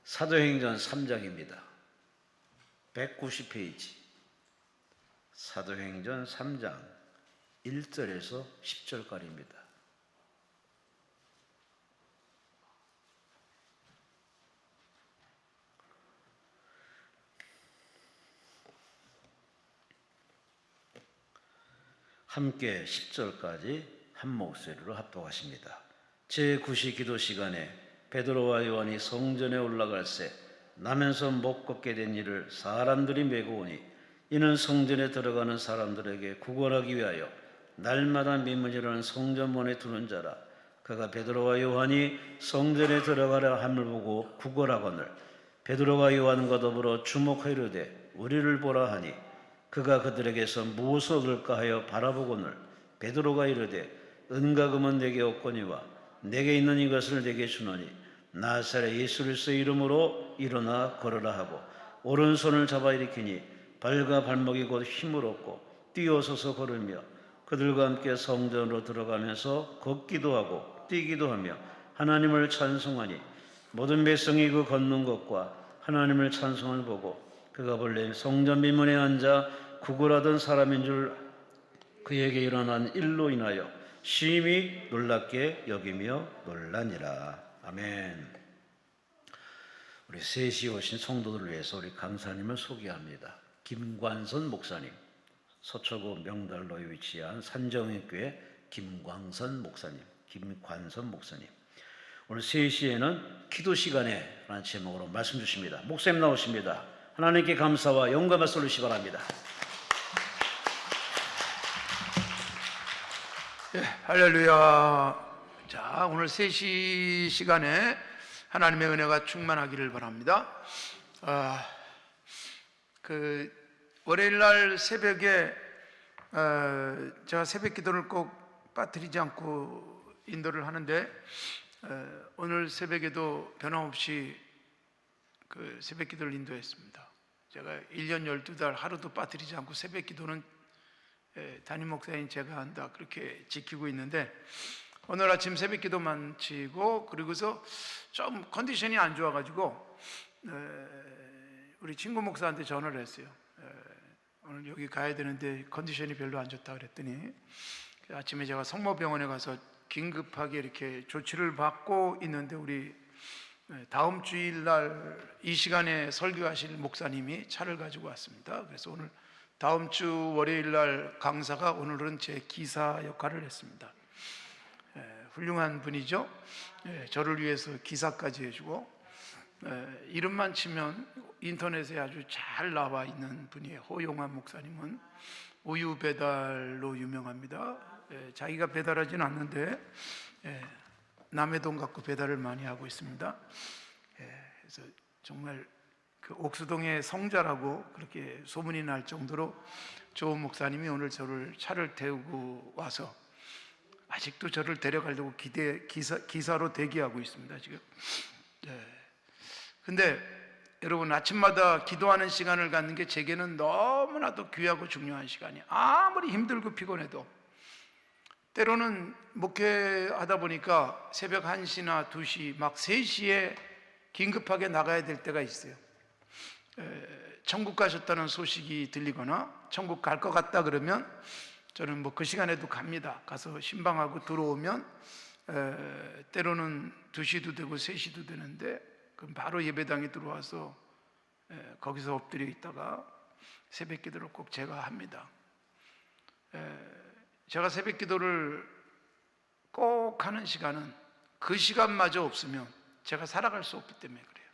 사도행전 3장입니다. 190페이지. 사도행전 3장 1절에서 10절까지입니다. 함께 10절까지 한 목소리로 합독하십니다. 제9시 기도 시간에 베드로와 요한이 성전에 올라갈새 나면서 못 걷게 된 이를 사람들이 메고 오니 이는 성전에 들어가는 사람들에게 구걸하기 위하여 날마다 민문이라는 성전문에 두는 자라. 그가 베드로와 요한이 성전에 들어가려 함을 보고 구걸하거늘 베드로와 요한과 더불어 주목하이르되 우리를 보라 하니 그가 그들에게서 무엇을 얻을까 하여 바라보거늘 베드로가 이르되 은과 금은 내게 없거니와 내게 있는 이것을 내게 주노니 나사렛 예수 그리스도의 이름으로 일어나 걸으라 하고 오른손을 잡아 일으키니 발과 발목이 곧 힘을 얻고 뛰어서서 걸으며 그들과 함께 성전으로 들어가면서 걷기도 하고 뛰기도 하며 하나님을 찬송하니 모든 백성이 그 걷는 것과 하나님을 찬송을 보고 그가 본래 성전 민문에 앉아 구걸하던 사람인 줄 그에게 일어난 일로 인하여 심히 놀랍게 여기며 놀라니라. 아멘. 우리 셋이 오신 성도들을 위해서 우리 강사님을 소개합니다. 김관선 목사님, 서초구 명달로에 위치한 산정회교회 김광선 목사님, 김관선 목사님. 오늘 3시에는 기도 시간에 라는 제목으로 말씀 주십니다. 목사님 나오십니다. 하나님께 감사와 영광을 돌리시기 바랍니다. 예, 할렐루야. 자, 오늘 3시 시간에 하나님의 은혜가 충만하기를 바랍니다. 월요일날 새벽에 제가 새벽 기도를 꼭 빠뜨리지 않고 인도를 하는데 오늘 새벽에도 변함없이 그 새벽 기도를 인도했습니다. 제가 1년 12달 하루도 빠뜨리지 않고 새벽 기도는 담임 목사인 제가 한다 그렇게 지키고 있는데 오늘 아침 새벽 기도 마치고 그리고서 좀 컨디션이 안 좋아가지고 우리 친구 목사한테 전화를 했어요. 오늘 여기 가야 되는데 컨디션이 별로 안 좋다 그랬더니 아침에 제가 성모병원에 가서 긴급하게 이렇게 조치를 받고 있는데 우리 다음 주일날 이 시간에 설교하실 목사님이 차를 가지고 왔습니다. 그래서 오늘 다음 주 월요일날 강사가 오늘은 제 기사 역할을 했습니다. 훌륭한 분이죠. 저를 위해서 기사까지 해주고 이름만 치면 인터넷에 아주 잘 나와 있는 분이에요. 호용환 목사님은 우유 배달로 유명합니다. 자기가 배달하지는 않는데 남의 돈 갖고 배달을 많이 하고 있습니다. 그래서 정말 그 옥수동의 성자라고 그렇게 소문이 날 정도로 좋은 목사님이 오늘 저를 차를 태우고 와서 아직도 저를 데려가려고 기사로 대기하고 있습니다 지금. 근데 여러분 아침마다 기도하는 시간을 갖는 게 제게는 너무나도 귀하고 중요한 시간이에요. 아무리 힘들고 피곤해도 때로는 목회하다 보니까 새벽 1시나 2시 막 3시에 긴급하게 나가야 될 때가 있어요. 천국 가셨다는 소식이 들리거나 천국 갈 것 같다 그러면 저는 뭐 그 시간에도 갑니다. 가서 신방하고 들어오면 때로는 2시도 되고 3시도 되는데 그럼 바로 예배당에 들어와서 거기서 엎드려 있다가 새벽 기도를 꼭 제가 합니다. 제가 새벽 기도를 꼭 하는 시간은 그 시간마저 없으면 제가 살아갈 수 없기 때문에 그래요.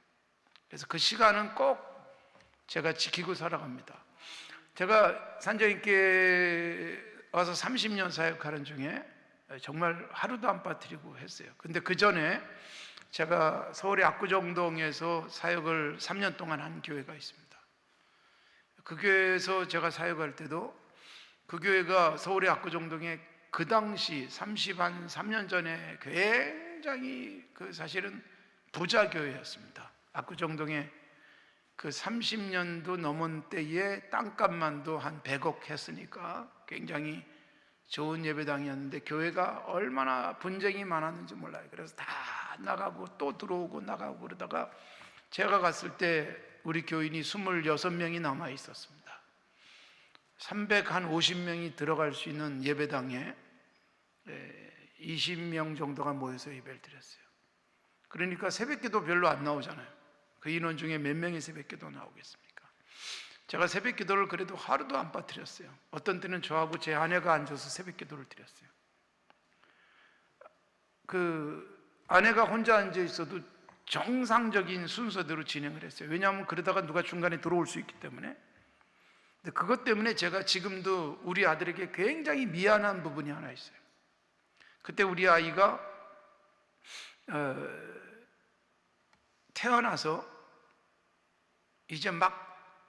그래서 그 시간은 꼭 제가 지키고 살아갑니다. 제가 산정인께 와서 30년 사역하는 중에 정말 하루도 안 빠뜨리고 했어요. 근데 그 전에 제가 서울의 압구정동에서 사역을 3년 동안 한 교회가 있습니다. 그 교회에서 제가 사역할 때도 그 교회가 서울의 압구정동에 그 당시 3년 전에 굉장히 사실은 부자 교회였습니다. 압구정동에 그 30년도 넘은 때에 땅값만도 한 100억 했으니까 굉장히 좋은 예배당이었는데 교회가 얼마나 분쟁이 많았는지 몰라요. 그래서 다 나가고 또 들어오고 나가고 그러다가 제가 갔을 때 우리 교인이 26명이 남아 있었습니다. 350명이 들어갈 수 있는 예배당에 20명 정도가 모여서 예배를 드렸어요. 그러니까 새벽기도 별로 안 나오잖아요. 그 인원 중에 몇 명이 새벽기도 나오겠습니까? 제가 새벽기도를 그래도 하루도 안 빠뜨렸어요. 어떤 때는 저하고 제 아내가 앉아서 새벽기도를 드렸어요. 그 아내가 혼자 앉아 있어도 정상적인 순서대로 진행을 했어요. 왜냐하면 그러다가 누가 중간에 들어올 수 있기 때문에. 근데 그것 때문에 제가 지금도 우리 아들에게 굉장히 미안한 부분이 하나 있어요. 그때 우리 아이가 태어나서 이제 막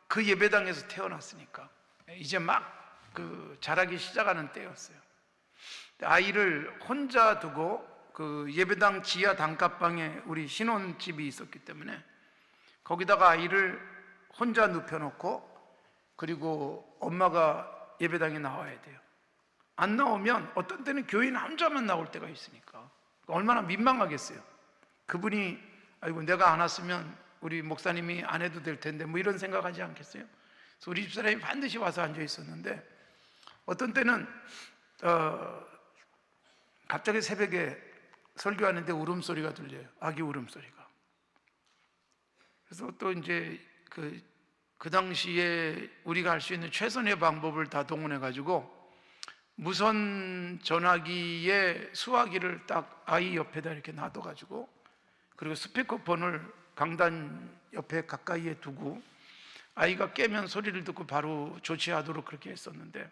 그 예배당에서 태어났으니까 이제 막 그 자라기 시작하는 때였어요. 아이를 혼자 두고 그 예배당 지하 단칸방에 우리 신혼집이 있었기 때문에 거기다가 아이를 혼자 눕혀놓고 그리고 엄마가 예배당에 나와야 돼요. 안 나오면 어떤 때는 교인 혼자만 나올 때가 있으니까 얼마나 민망하겠어요. 그분이 아이고 내가 안 왔으면 우리 목사님이 안 해도 될 텐데 뭐 이런 생각하지 않겠어요? 그래서 우리 집사람이 반드시 와서 앉아 있었는데 어떤 때는 갑자기 새벽에 설교하는데 울음소리가 들려요. 아기 울음소리가. 그래서 또 이제 그 당시에 우리가 할 수 있는 최선의 방법을 다 동원해 가지고 무선 전화기에 수화기를 딱 아이 옆에다 이렇게 놔둬 가지고 그리고 스피커폰을 강단 옆에 가까이에 두고 아이가 깨면 소리를 듣고 바로 조치하도록 그렇게 했었는데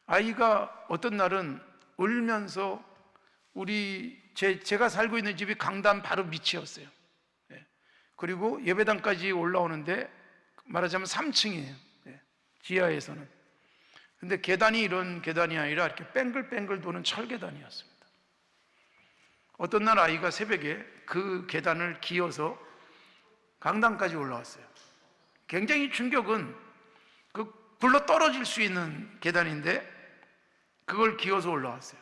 아이가 어떤 날은 울면서 제가 살고 있는 집이 강단 바로 밑이었어요. 그리고 예배당까지 올라오는데 말하자면 3층이에요. 지하에서는. 근데 계단이 이런 계단이 아니라 이렇게 뺑글뺑글 도는 철계단이었습니다. 어떤 날 아이가 새벽에 그 계단을 기어서 강당까지 올라왔어요. 굉장히 충격은 그 굴러 떨어질 수 있는 계단인데 그걸 기어서 올라왔어요.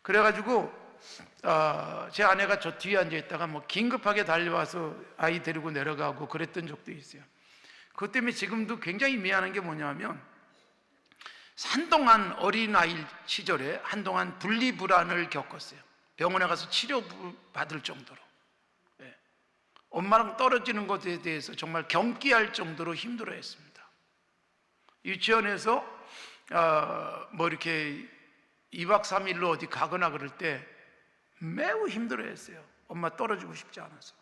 그래가지고 제 아내가 저 뒤에 앉아있다가 뭐 긴급하게 달려와서 아이 데리고 내려가고 그랬던 적도 있어요. 그것 때문에 지금도 굉장히 미안한 게 뭐냐면 한동안 어린아이 시절에 한동안 분리불안을 겪었어요. 병원에 가서 치료받을 정도로. 엄마랑 떨어지는 것에 대해서 정말 경기할 정도로 힘들어했습니다. 유치원에서 뭐 이렇게 2박 3일로 어디 가거나 그럴 때 매우 힘들어했어요. 엄마 떨어지고 싶지 않아서.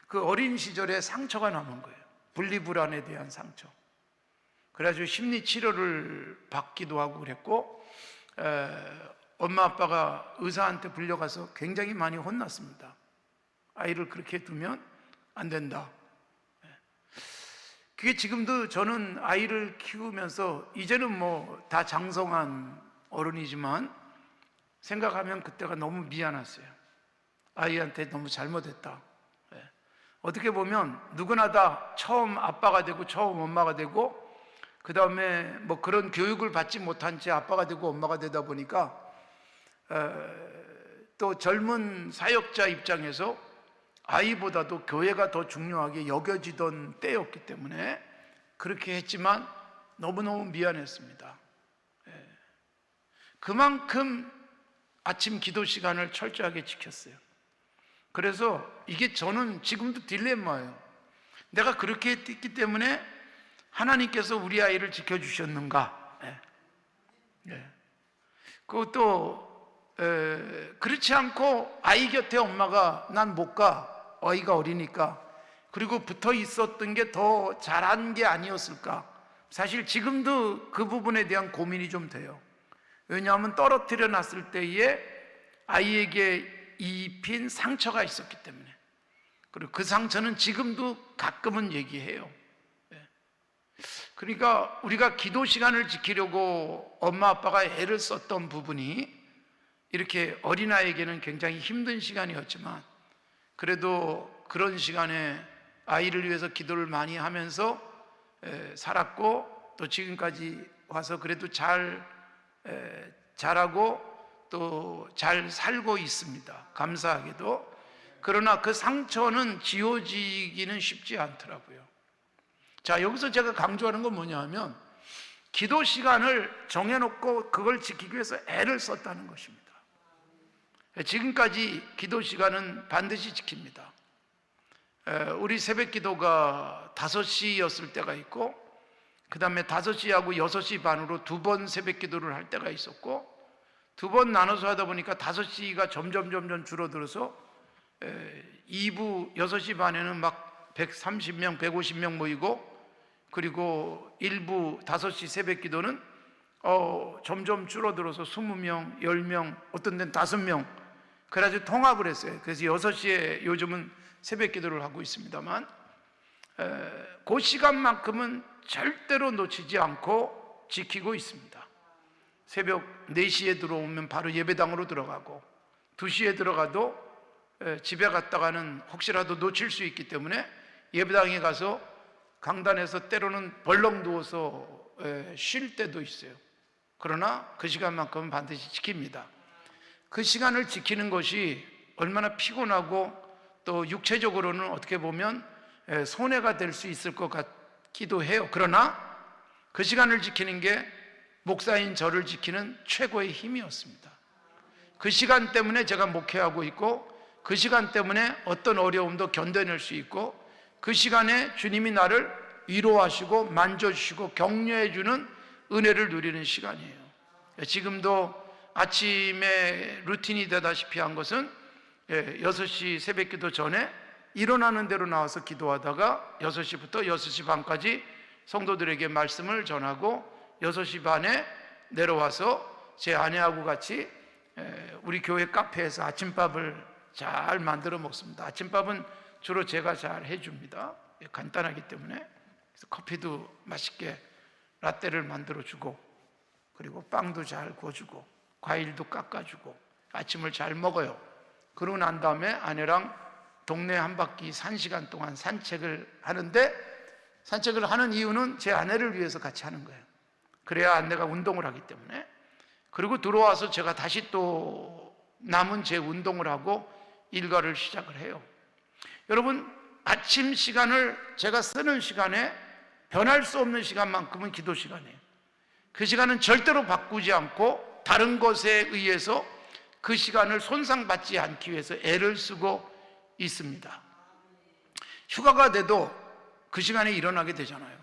그 어린 시절에 상처가 남은 거예요. 분리불안에 대한 상처. 그래가지고 심리 치료를 받기도 하고 그랬고 엄마 아빠가 의사한테 불려가서 굉장히 많이 혼났습니다. 아이를 그렇게 두면 안 된다. 그게 지금도 저는 아이를 키우면서 이제는 뭐 다 장성한 어른이지만 생각하면 그때가 너무 미안했어요. 아이한테 너무 잘못했다. 어떻게 보면 누구나 다 처음 아빠가 되고 처음 엄마가 되고 그 다음에 뭐 그런 교육을 받지 못한 채 아빠가 되고 엄마가 되다 보니까 또 젊은 사역자 입장에서 아이보다도 교회가 더 중요하게 여겨지던 때였기 때문에 그렇게 했지만 너무너무 미안했습니다. 그만큼 아침 기도 시간을 철저하게 지켰어요. 그래서 이게 저는 지금도 딜레마예요. 내가 그렇게 했기 때문에 하나님께서 우리 아이를 지켜주셨는가? 그것도 그렇지 않고 아이 곁에 엄마가 난 못 가. 아이가 어리니까. 그리고 붙어 있었던 게 더 잘한 게 아니었을까? 사실 지금도 그 부분에 대한 고민이 좀 돼요. 왜냐하면 떨어뜨려 놨을 때에 아이에게 입힌 상처가 있었기 때문에. 그리고 그 상처는 지금도 가끔은 얘기해요. 그러니까 우리가 기도 시간을 지키려고 엄마 아빠가 애를 썼던 부분이 이렇게 어린아이에게는 굉장히 힘든 시간이었지만 그래도 그런 시간에 아이를 위해서 기도를 많이 하면서 살았고 또 지금까지 와서 그래도 자라고 또 잘 살고 있습니다. 감사하게도. 그러나 그 상처는 지워지기는 쉽지 않더라고요. 자, 여기서 제가 강조하는 건 뭐냐 하면 기도 시간을 정해놓고 그걸 지키기 위해서 애를 썼다는 것입니다. 지금까지 기도 시간은 반드시 지킵니다. 우리 새벽 기도가 5시였을 때가 있고, 그 다음에 5시하고 6시 반으로 2번 새벽 기도를 할 때가 있었고, 2번 나눠서 하다 보니까 5시가 점점 줄어들어서 2부 6시 반에는 막 130명, 150명 모이고, 그리고 1부 5시 새벽 기도는 점점 줄어들어서 20명, 10명, 어떤 데는 5명, 그래가지고 통합을 했어요. 그래서 6시에 요즘은 새벽 기도를 하고 있습니다만, 그 시간만큼은 절대로 놓치지 않고 지키고 있습니다. 새벽 4시에 들어오면 바로 예배당으로 들어가고, 2시에 들어가도 집에 갔다가는 혹시라도 놓칠 수 있기 때문에 예배당에 가서 강단에서 때로는 벌렁 누워서 쉴 때도 있어요. 그러나 그 시간만큼은 반드시 지킵니다. 그 시간을 지키는 것이 얼마나 피곤하고 또 육체적으로는 어떻게 보면 손해가 될 수 있을 것 같기도 해요. 그러나 그 시간을 지키는 게 목사인 저를 지키는 최고의 힘이었습니다. 그 시간 때문에 제가 목회하고 있고, 그 시간 때문에 어떤 어려움도 견뎌낼 수 있고, 그 시간에 주님이 나를 위로하시고 만져주시고 격려해주는 은혜를 누리는 시간이에요. 지금도 아침에 루틴이 되다시피 한 것은 6시 새벽 기도 전에 일어나는 대로 나와서 기도하다가 6시부터 6시 반까지 성도들에게 말씀을 전하고 6시 반에 내려와서 제 아내하고 같이 우리 교회 카페에서 아침밥을 잘 만들어 먹습니다. 아침밥은 주로 제가 잘 해줍니다. 간단하기 때문에. 그래서 커피도 맛있게 라떼를 만들어주고, 그리고 빵도 잘 구워주고, 과일도 깎아주고, 아침을 잘 먹어요. 그러고 난 다음에 아내랑 동네 한 바퀴 1시간 동안 산책을 하는데, 산책을 하는 이유는 제 아내를 위해서 같이 하는 거예요. 그래야 아내가 운동을 하기 때문에. 그리고 들어와서 제가 다시 또 남은 제 운동을 하고 일과를 시작을 해요. 여러분, 아침 시간을 제가 쓰는 시간에 변할 수 없는 시간만큼은 기도 시간이에요. 그 시간은 절대로 바꾸지 않고 다른 것에 의해서 그 시간을 손상받지 않기 위해서 애를 쓰고 있습니다. 휴가가 돼도 그 시간에 일어나게 되잖아요.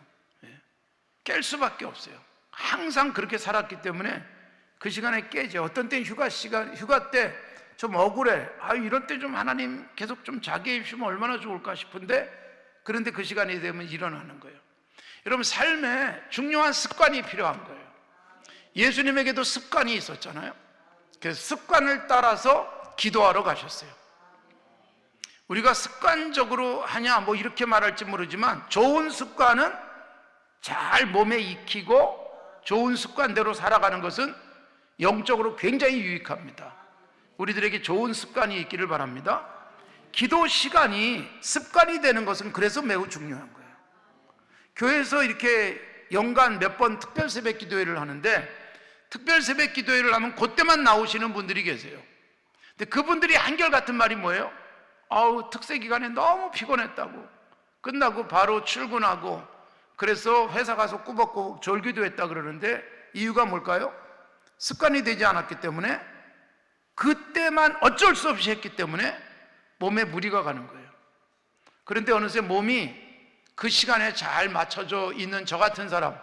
깰 수밖에 없어요. 항상 그렇게 살았기 때문에 그 시간에 깨죠. 어떤 때는 휴가 때 좀 억울해. 이런 때 좀 하나님 계속 좀 자기에 입히면 얼마나 좋을까 싶은데, 그런데 그 시간이 되면 일어나는 거예요. 여러분, 삶에 중요한 습관이 필요한 거예요. 예수님에게도 습관이 있었잖아요. 그래서 습관을 따라서 기도하러 가셨어요. 우리가 습관적으로 하냐 뭐 이렇게 말할지 모르지만, 좋은 습관은 잘 몸에 익히고 좋은 습관대로 살아가는 것은 영적으로 굉장히 유익합니다. 우리들에게 좋은 습관이 있기를 바랍니다. 기도 시간이 습관이 되는 것은 그래서 매우 중요한 거예요. 교회에서 이렇게 연간 몇 번 특별 새벽 기도회를 하는데, 특별 새벽 기도회를 하면 그때만 나오시는 분들이 계세요. 근데 그분들이 한결같은 말이 뭐예요? 특세 기간에 너무 피곤했다고, 끝나고 바로 출근하고, 그래서 회사 가서 꾸벅꾸벅 졸기도 했다 그러는데, 이유가 뭘까요? 습관이 되지 않았기 때문에, 그때만 어쩔 수 없이 했기 때문에 몸에 무리가 가는 거예요. 그런데 어느새 몸이 그 시간에 잘 맞춰져 있는 저 같은 사람,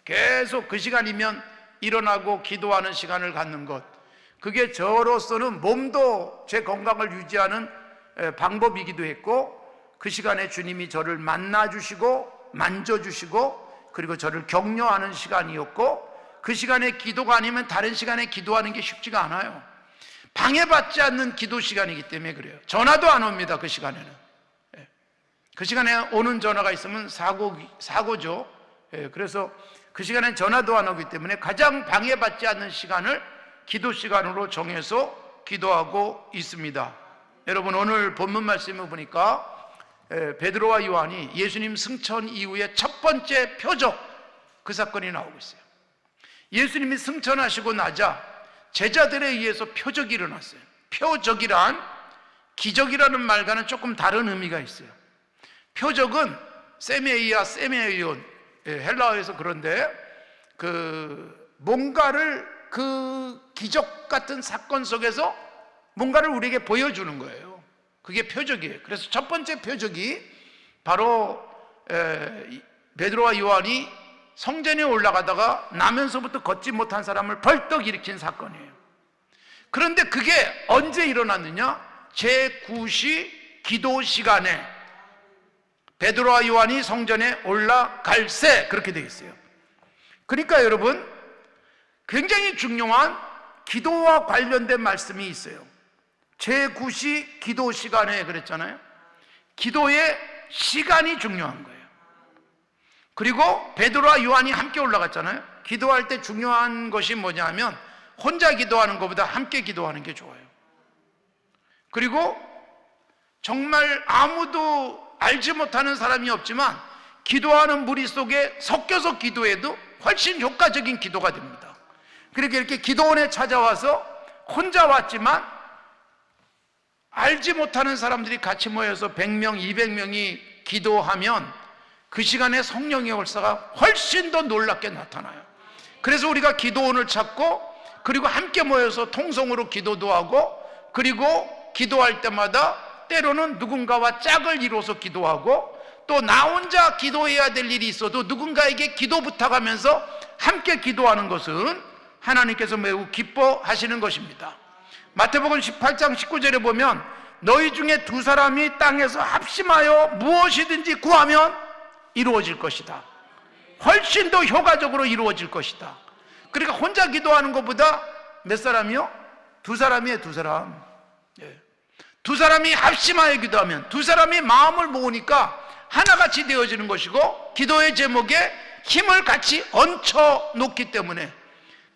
계속 그 시간이면 일어나고 기도하는 시간을 갖는 것, 그게 저로서는 몸도 제 건강을 유지하는 방법이기도 했고, 그 시간에 주님이 저를 만나주시고 만져주시고 그리고 저를 격려하는 시간이었고, 그 시간에 기도가 아니면 다른 시간에 기도하는 게 쉽지가 않아요. 방해받지 않는 기도 시간이기 때문에 그래요. 전화도 안 옵니다. 그 시간에는. 그 시간에 오는 전화가 있으면 사고죠. 그래서 그 시간에 전화도 안 오기 때문에 가장 방해받지 않는 시간을 기도 시간으로 정해서 기도하고 있습니다. 여러분, 오늘 본문 말씀을 보니까 베드로와 요한이 예수님 승천 이후에 첫 번째 표적, 그 사건이 나오고 있어요. 예수님이 승천하시고 나자 제자들에 의해서 표적이 일어났어요. 표적이란 기적이라는 말과는 조금 다른 의미가 있어요. 표적은 세메이아, 세메이온, 헬라어에서 그런데 뭔가를 그 기적 같은 사건 속에서 뭔가를 우리에게 보여주는 거예요. 그게 표적이에요. 그래서 첫 번째 표적이 바로 베드로와 요한이 성전에 올라가다가 나면서부터 걷지 못한 사람을 벌떡 일으킨 사건이에요. 그런데 그게 언제 일어났느냐? 제9시 기도 시간에 베드로와 요한이 성전에 올라갈새, 그렇게 되어 있어요. 그러니까 여러분, 굉장히 중요한 기도와 관련된 말씀이 있어요. 제9시 기도 시간에 그랬잖아요. 기도의 시간이 중요한 거예요. 그리고 베드로와 요한이 함께 올라갔잖아요. 기도할 때 중요한 것이 뭐냐면 혼자 기도하는 것보다 함께 기도하는 게 좋아요. 그리고 정말 아무도 알지 못하는 사람이 없지만 기도하는 무리 속에 섞여서 기도해도 훨씬 효과적인 기도가 됩니다. 그렇게 이렇게 기도원에 찾아와서 혼자 왔지만 알지 못하는 사람들이 같이 모여서 100명, 200명이 기도하면 그 시간에 성령의 역사가 훨씬 더 놀랍게 나타나요. 그래서 우리가 기도원을 찾고, 그리고 함께 모여서 통성으로 기도도 하고, 그리고 기도할 때마다 때로는 누군가와 짝을 이뤄서 기도하고, 또 나 혼자 기도해야 될 일이 있어도 누군가에게 기도 부탁하면서 함께 기도하는 것은 하나님께서 매우 기뻐하시는 것입니다. 마태복음 18장 19절에 보면 너희 중에 두 사람이 땅에서 합심하여 무엇이든지 구하면 이루어질 것이다. 훨씬 더 효과적으로 이루어질 것이다. 그러니까 혼자 기도하는 것보다 몇 사람이요? 두 사람이에요. 두 사람. 두 사람이 합심하여 기도하면, 두 사람이 마음을 모으니까 하나같이 되어지는 것이고, 기도의 제목에 힘을 같이 얹혀 놓기 때문에,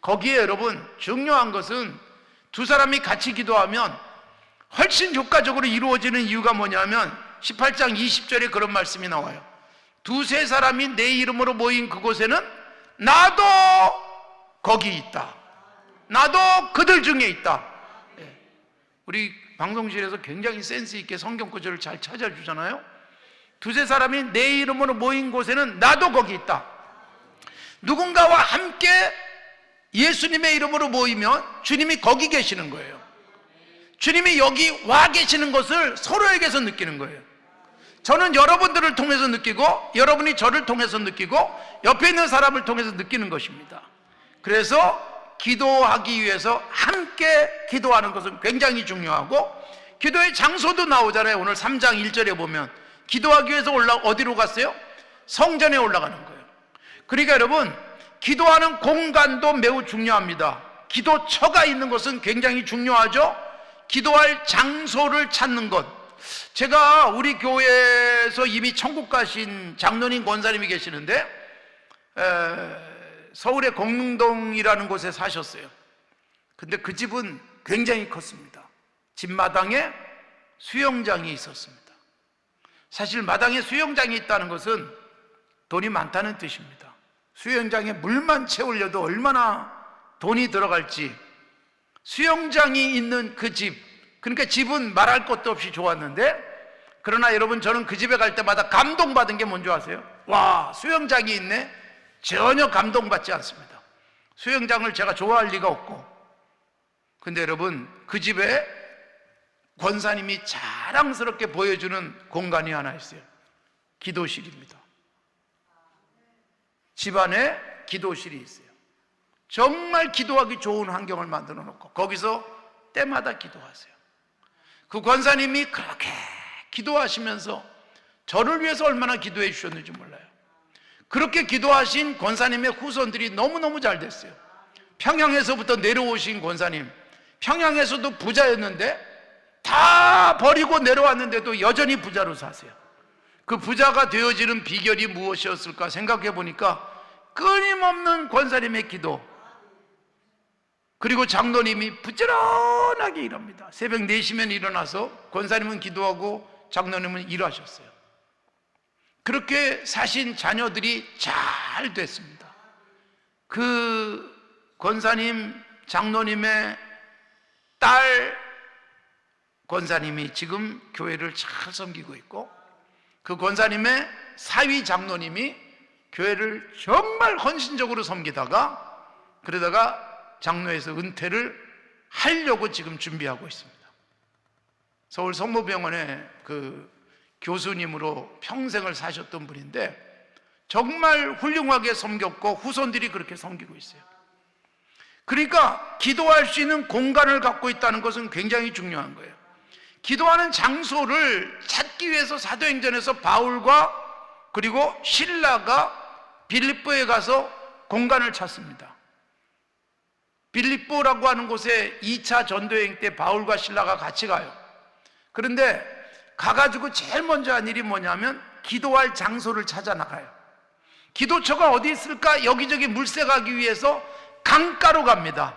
거기에 여러분 중요한 것은 두 사람이 같이 기도하면 훨씬 효과적으로 이루어지는 이유가 뭐냐면 18장 20절에 그런 말씀이 나와요. 두세 사람이 내 이름으로 모인 그곳에는 나도 거기 있다. 나도 그들 중에 있다. 우리 방송실에서 굉장히 센스 있게 성경 구절을 잘 찾아주잖아요. 두세 사람이 내 이름으로 모인 곳에는 나도 거기 있다. 누군가와 함께 예수님의 이름으로 모이면 주님이 거기 계시는 거예요. 주님이 여기 와 계시는 것을 서로에게서 느끼는 거예요. 저는 여러분들을 통해서 느끼고, 여러분이 저를 통해서 느끼고, 옆에 있는 사람을 통해서 느끼는 것입니다. 그래서 기도하기 위해서 함께 기도하는 것은 굉장히 중요하고, 기도의 장소도 나오잖아요. 오늘 3장 1절에 보면 기도하기 위해서 어디로 갔어요? 성전에 올라가는 거예요. 그러니까 여러분, 기도하는 공간도 매우 중요합니다. 기도처가 있는 것은 굉장히 중요하죠. 기도할 장소를 찾는 것. 제가 우리 교회에서 이미 천국 가신 장로님 권사님이 계시는데 서울의 공릉동이라는 곳에 사셨어요. 근데 그 집은 굉장히 컸습니다. 집 마당에 수영장이 있었습니다. 사실 마당에 수영장이 있다는 것은 돈이 많다는 뜻입니다. 수영장에 물만 채우려도 얼마나 돈이 들어갈지. 수영장이 있는 그 집, 그러니까 집은 말할 것도 없이 좋았는데, 그러나 여러분, 저는 그 집에 갈 때마다 감동받은 게 뭔지 아세요? 와, 수영장이 있네? 전혀 감동받지 않습니다. 수영장을 제가 좋아할 리가 없고. 근데 여러분, 그 집에 권사님이 자랑스럽게 보여주는 공간이 하나 있어요. 기도실입니다. 집안에 기도실이 있어요. 정말 기도하기 좋은 환경을 만들어 놓고 거기서 때마다 기도하세요. 그 권사님이 그렇게 기도하시면서 저를 위해서 얼마나 기도해 주셨는지 몰라요. 그렇게 기도하신 권사님의 후손들이 너무너무 잘 됐어요. 평양에서부터 내려오신 권사님, 평양에서도 부자였는데 다 버리고 내려왔는데도 여전히 부자로 사세요. 그 부자가 되어지는 비결이 무엇이었을까 생각해 보니까 끊임없는 권사님의 기도, 그리고 장로님이 부지런하게 일합니다. 새벽 4시면 일어나서 권사님은 기도하고 장로님은 일하셨어요. 그렇게 사신 자녀들이 잘 됐습니다. 그 권사님, 장로님의 딸 권사님이 지금 교회를 잘 섬기고 있고, 그 권사님의 사위 장로님이 교회를 정말 헌신적으로 섬기다가 그러다가 장로에서 은퇴를 하려고 지금 준비하고 있습니다. 서울 성모병원의 그 교수님으로 평생을 사셨던 분인데 정말 훌륭하게 섬겼고 후손들이 그렇게 섬기고 있어요. 그러니까 기도할 수 있는 공간을 갖고 있다는 것은 굉장히 중요한 거예요. 기도하는 장소를 찾기 위해서 사도행전에서 바울과 그리고 실라가 빌립보에 가서 공간을 찾습니다. 빌립보라고 하는 곳에 2차 전도여행 때 바울과 실라가 같이 가요. 그런데 가가지고 제일 먼저 한 일이 뭐냐면 기도할 장소를 찾아 나가요. 기도처가 어디 있을까 여기저기 물색하기 위해서 강가로 갑니다.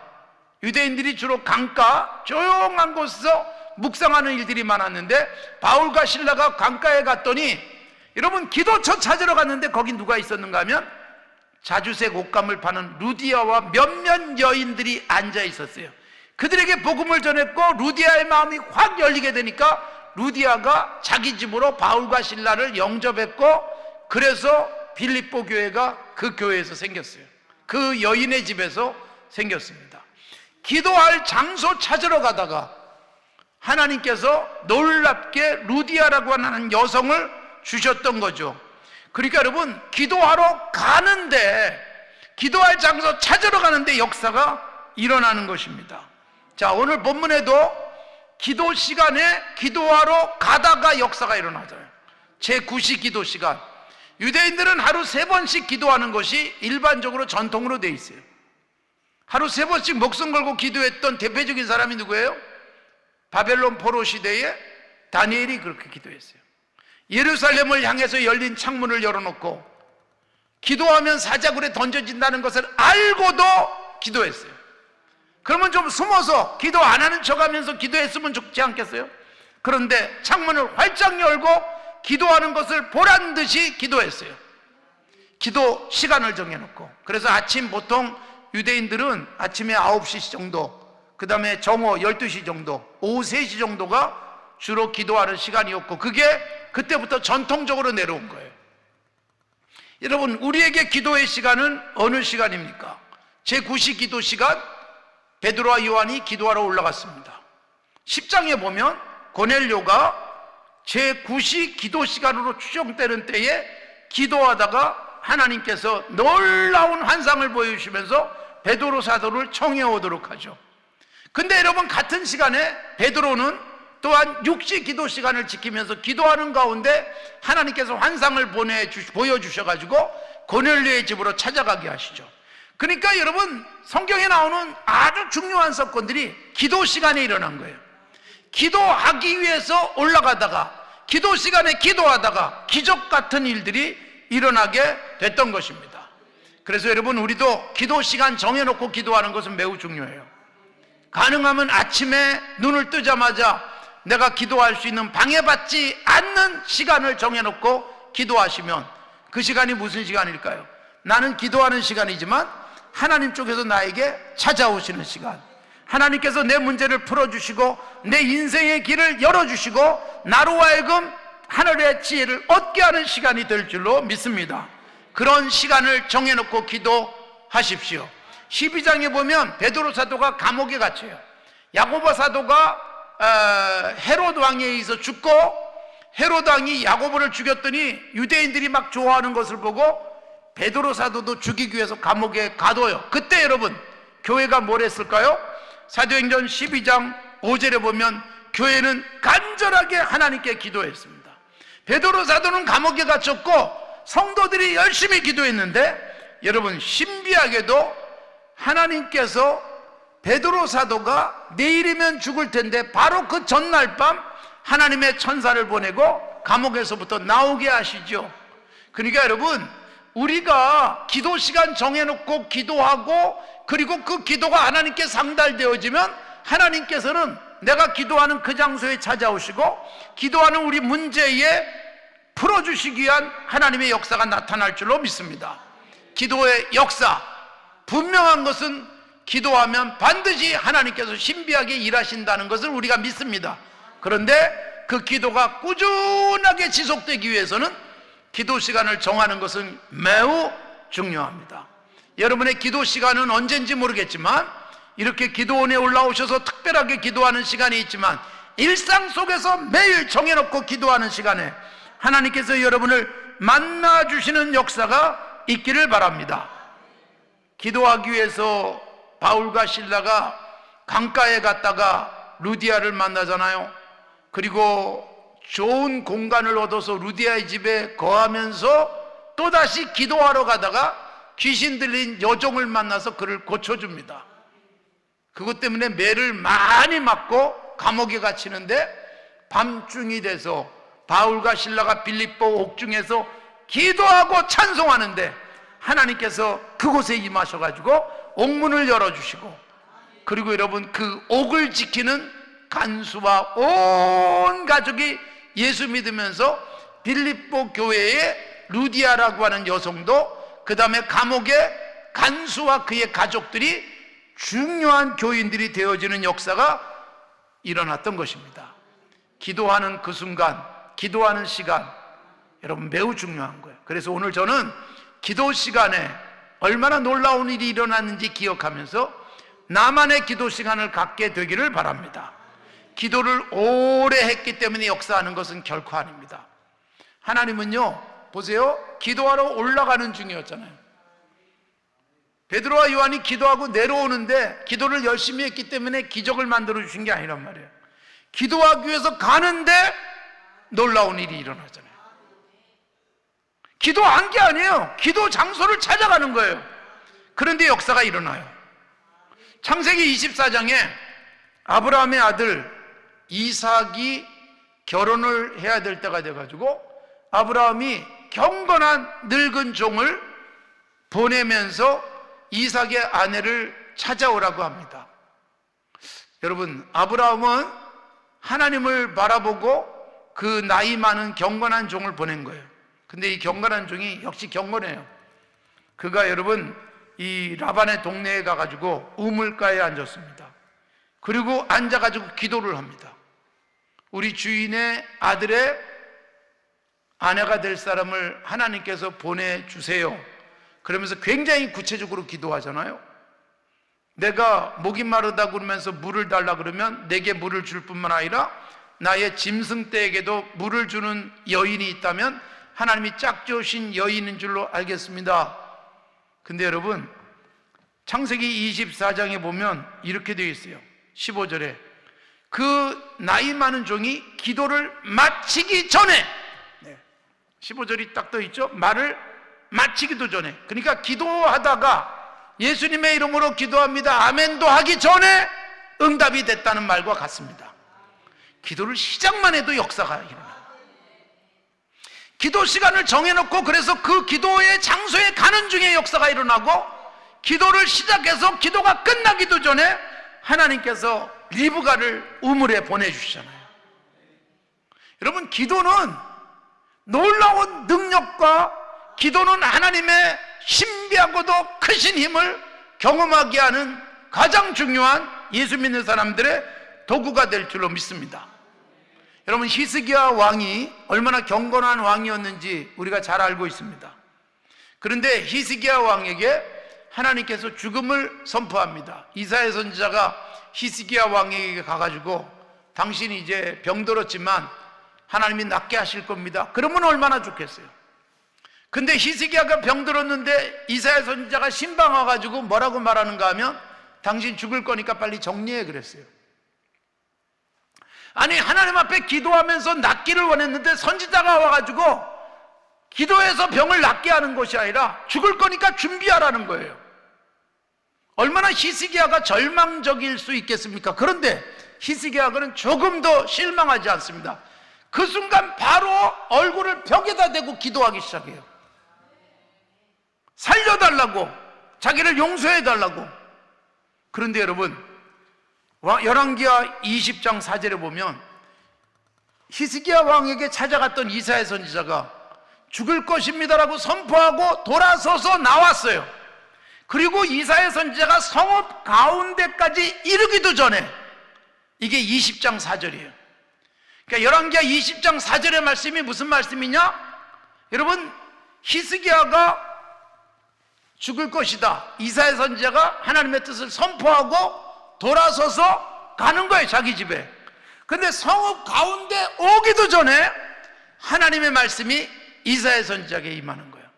유대인들이 주로 강가 조용한 곳에서 묵상하는 일들이 많았는데 바울과 실라가 강가에 갔더니 여러분 기도처 찾으러 갔는데 거기 누가 있었는가 하면 자주색 옷감을 파는 루디아와 몇몇 여인들이 앉아 있었어요. 그들에게 복음을 전했고 루디아의 마음이 확 열리게 되니까 루디아가 자기 집으로 바울과 실라를 영접했고 그래서 빌립보 교회가 그 교회에서 생겼어요. 그 여인의 집에서 생겼습니다. 기도할 장소 찾으러 가다가 하나님께서 놀랍게 루디아라고 하는 여성을 주셨던 거죠. 그러니까 여러분 기도하러 가는데 기도할 장소 찾으러 가는데 역사가 일어나는 것입니다. 자, 오늘 본문에도 기도 시간에 기도하러 가다가 역사가 일어나져요. 제9시 기도 시간. 유대인들은 하루 3번씩 기도하는 것이 일반적으로 전통으로 돼 있어요. 하루 3번씩 목숨 걸고 기도했던 대표적인 사람이 누구예요? 바벨론 포로 시대에 다니엘이 그렇게 기도했어요. 예루살렘을 향해서 열린 창문을 열어놓고 기도하면 사자굴에 던져진다는 것을 알고도 기도했어요. 그러면 좀 숨어서 기도 안 하는 척하면서 기도했으면 좋지 않겠어요? 그런데 창문을 활짝 열고 기도하는 것을 보란 듯이 기도했어요. 기도 시간을 정해놓고. 그래서 아침 보통 유대인들은 아침에 9시 정도, 그 다음에 정오 12시 정도, 오후 3시 정도가 주로 기도하는 시간이었고 그게 그때부터 전통적으로 내려온 거예요. 여러분 우리에게 기도의 시간은 어느 시간입니까? 제9시 기도 시간, 베드로와 요한이 기도하러 올라갔습니다. 10장에 보면 고넬료가 제9시 기도 시간으로 추정되는 때에 기도하다가 하나님께서 놀라운 환상을 보여주시면서 베드로 사도를 청해 오도록 하죠. 근데 여러분 같은 시간에 베드로는 또한 6시 기도 시간을 지키면서 기도하는 가운데 하나님께서 환상을 보여주셔가지고 고넬료의 집으로 찾아가게 하시죠. 그러니까 여러분 성경에 나오는 아주 중요한 사건들이 기도 시간에 일어난 거예요. 기도하기 위해서 올라가다가 기도 시간에 기도하다가 기적 같은 일들이 일어나게 됐던 것입니다. 그래서 여러분 우리도 기도 시간 정해놓고 기도하는 것은 매우 중요해요. 가능하면 아침에 눈을 뜨자마자 내가 기도할 수 있는 방해받지 않는 시간을 정해놓고 기도하시면 그 시간이 무슨 시간일까요? 나는 기도하는 시간이지만 하나님 쪽에서 나에게 찾아오시는 시간, 하나님께서 내 문제를 풀어주시고 내 인생의 길을 열어주시고 나로 하여금 하늘의 지혜를 얻게 하는 시간이 될 줄로 믿습니다. 그런 시간을 정해놓고 기도하십시오. 12장에 보면 베드로 사도가 감옥에 갇혀요. 야고보 사도가 헤롯 왕에 의해서 죽고 헤롯 왕이 야고보를 죽였더니 유대인들이 막 좋아하는 것을 보고 베드로 사도도 죽이기 위해서 감옥에 가둬요. 그때 여러분 교회가 뭘 했을까요? 사도행전 12장 5절에 보면 교회는 간절하게 하나님께 기도했습니다. 베드로 사도는 감옥에 갇혔고 성도들이 열심히 기도했는데 여러분 신비하게도 하나님께서 베드로 사도가 내일이면 죽을 텐데 바로 그 전날 밤 하나님의 천사를 보내고 감옥에서부터 나오게 하시죠. 그러니까 여러분 우리가 기도 시간 정해놓고 기도하고 그리고 그 기도가 하나님께 상달되어지면 하나님께서는 내가 기도하는 그 장소에 찾아오시고 기도하는 우리 문제에 풀어주시기 위한 하나님의 역사가 나타날 줄로 믿습니다. 기도의 역사, 분명한 것은 기도하면 반드시 하나님께서 신비하게 일하신다는 것을 우리가 믿습니다. 그런데 그 기도가 꾸준하게 지속되기 위해서는 기도 시간을 정하는 것은 매우 중요합니다. 여러분의 기도 시간은 언제인지 모르겠지만 이렇게 기도원에 올라오셔서 특별하게 기도하는 시간이 있지만 일상 속에서 매일 정해놓고 기도하는 시간에 하나님께서 여러분을 만나주시는 역사가 있기를 바랍니다. 기도하기 위해서 바울과 실라가 강가에 갔다가 루디아를 만나잖아요. 그리고 좋은 공간을 얻어서 루디아의 집에 거하면서 또다시 기도하러 가다가 귀신 들린 여종을 만나서 그를 고쳐줍니다. 그것 때문에 매를 많이 맞고 감옥에 갇히는데 밤중이 돼서 바울과 실라가 빌립보 옥중에서 기도하고 찬송하는데 하나님께서 그곳에 임하셔가지고 옥문을 열어주시고, 그리고 여러분 그 옥을 지키는 간수와 온 가족이 예수 믿으면서 빌립보 교회의 루디아라고 하는 여성도, 그 다음에 감옥의 간수와 그의 가족들이 중요한 교인들이 되어지는 역사가 일어났던 것입니다. 기도하는 그 순간, 기도하는 시간, 여러분 매우 중요한 거예요. 그래서 오늘 저는 기도 시간에 얼마나 놀라운 일이 일어났는지 기억하면서 나만의 기도 시간을 갖게 되기를 바랍니다. 기도를 오래 했기 때문에 역사하는 것은 결코 아닙니다. 하나님은요, 보세요, 기도하러 올라가는 중이었잖아요. 베드로와 요한이 기도하고 내려오는데 기도를 열심히 했기 때문에 기적을 만들어 주신 게 아니란 말이에요. 기도하기 위해서 가는데 놀라운 일이 일어나잖아요. 기도한 게 아니에요. 기도 장소를 찾아가는 거예요. 그런데 역사가 일어나요. 창세기 24장에 아브라함의 아들 이삭이 결혼을 해야 될 때가 돼가지고 아브라함이 경건한 늙은 종을 보내면서 이삭의 아내를 찾아오라고 합니다. 여러분, 아브라함은 하나님을 바라보고 그 나이 많은 경건한 종을 보낸 거예요. 근데 이 경건한 종이 역시 경건해요. 그가 여러분 이 라반의 동네에 가가지고 우물가에 앉았습니다. 그리고 앉아가지고 기도를 합니다. 우리 주인의 아들의 아내가 될 사람을 하나님께서 보내주세요. 그러면서 굉장히 구체적으로 기도하잖아요. 내가 목이 마르다 그러면서 물을 달라 그러면 내게 물을 줄 뿐만 아니라 나의 짐승떼에게도 물을 주는 여인이 있다면 하나님이 짝지으신 여인인 줄로 알겠습니다. 근데 여러분 창세기 24장에 보면 이렇게 되어 있어요. 15절에 그 나이 많은 종이 기도를 마치기 전에, 15절이 딱 떠 있죠. 말을 마치기도 전에, 그러니까 기도하다가 예수님의 이름으로 기도합니다 아멘도 하기 전에 응답이 됐다는 말과 같습니다. 기도를 시작만 해도 역사가 일어나요. 기도 시간을 정해놓고 그래서 그 기도의 장소에 가는 중에 역사가 일어나고, 기도를 시작해서 기도가 끝나기도 전에 하나님께서 리브가를 우물에 보내주시잖아요. 여러분, 기도는 놀라운 능력과 기도는 하나님의 신비하고도 크신 힘을 경험하게 하는 가장 중요한 예수 믿는 사람들의 도구가 될 줄로 믿습니다. 여러분, 히스기야 왕이 얼마나 경건한 왕이었는지 우리가 잘 알고 있습니다. 그런데 히스기야 왕에게 하나님께서 죽음을 선포합니다. 이사야 선지자가 히스기야 왕에게 가가지고 당신이 이제 병들었지만 하나님이 낫게 하실 겁니다. 그러면 얼마나 좋겠어요. 근데 히스기야가 병들었는데 이사야 선지자가 신방 와가지고 뭐라고 말하는가 하면 당신 죽을 거니까 빨리 정리해 그랬어요. 아니, 하나님 앞에 기도하면서 낫기를 원했는데 선지자가 와가지고 기도해서 병을 낫게 하는 것이 아니라 죽을 거니까 준비하라는 거예요. 얼마나 히스기야가 절망적일 수 있겠습니까? 그런데 히스기야는 조금 더 실망하지 않습니다. 그 순간 바로 얼굴을 벽에다 대고 기도하기 시작해요. 살려달라고, 자기를 용서해달라고. 그런데 여러분, 열왕기하 20장 4절에 보면 히스기야 왕에게 찾아갔던 이사야 선지자가 죽을 것입니다라고 선포하고 돌아서서 나왔어요. 그리고 이사야 선지자가 성읍 가운데까지 이르기도 전에, 이게 20장 4절이에요. 그러니까 열왕기하 20장 4절의 말씀이 무슨 말씀이냐? 여러분, 히스기야가 죽을 것이다. 이사야 선지자가 하나님의 뜻을 선포하고 돌아서서 가는 거예요, 자기 집에. 근데 성읍 가운데 오기도 전에 하나님의 말씀이 이사야 선지자에게 임하는 거예요.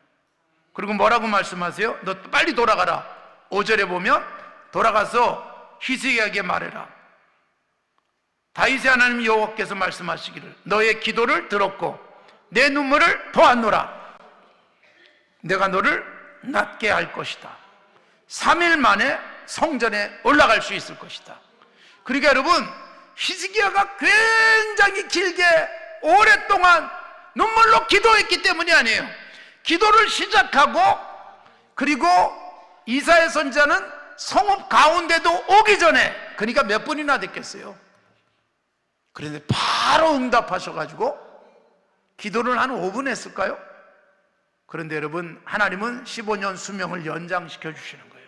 그리고 뭐라고 말씀하세요? 너 빨리 돌아가라. 5절에 보면 돌아가서 히스기야에게 말해라. 다윗의 하나님 여호와께서 말씀하시기를 너의 기도를 들었고 내 눈물을 보았노라. 내가 너를 낫게 할 것이다. 3일 만에 성전에 올라갈 수 있을 것이다. 그러니까 여러분, 히스기야가 굉장히 길게 오랫동안 눈물로 기도했기 때문이 아니에요. 기도를 시작하고 그리고 이사야 선지자는 성읍 가운데도 오기 전에, 그러니까 몇 분이나 됐겠어요. 그런데 바로 응답하셔가지고 기도를 한 5분 했을까요? 그런데 여러분, 하나님은 15년 수명을 연장시켜 주시는 거예요.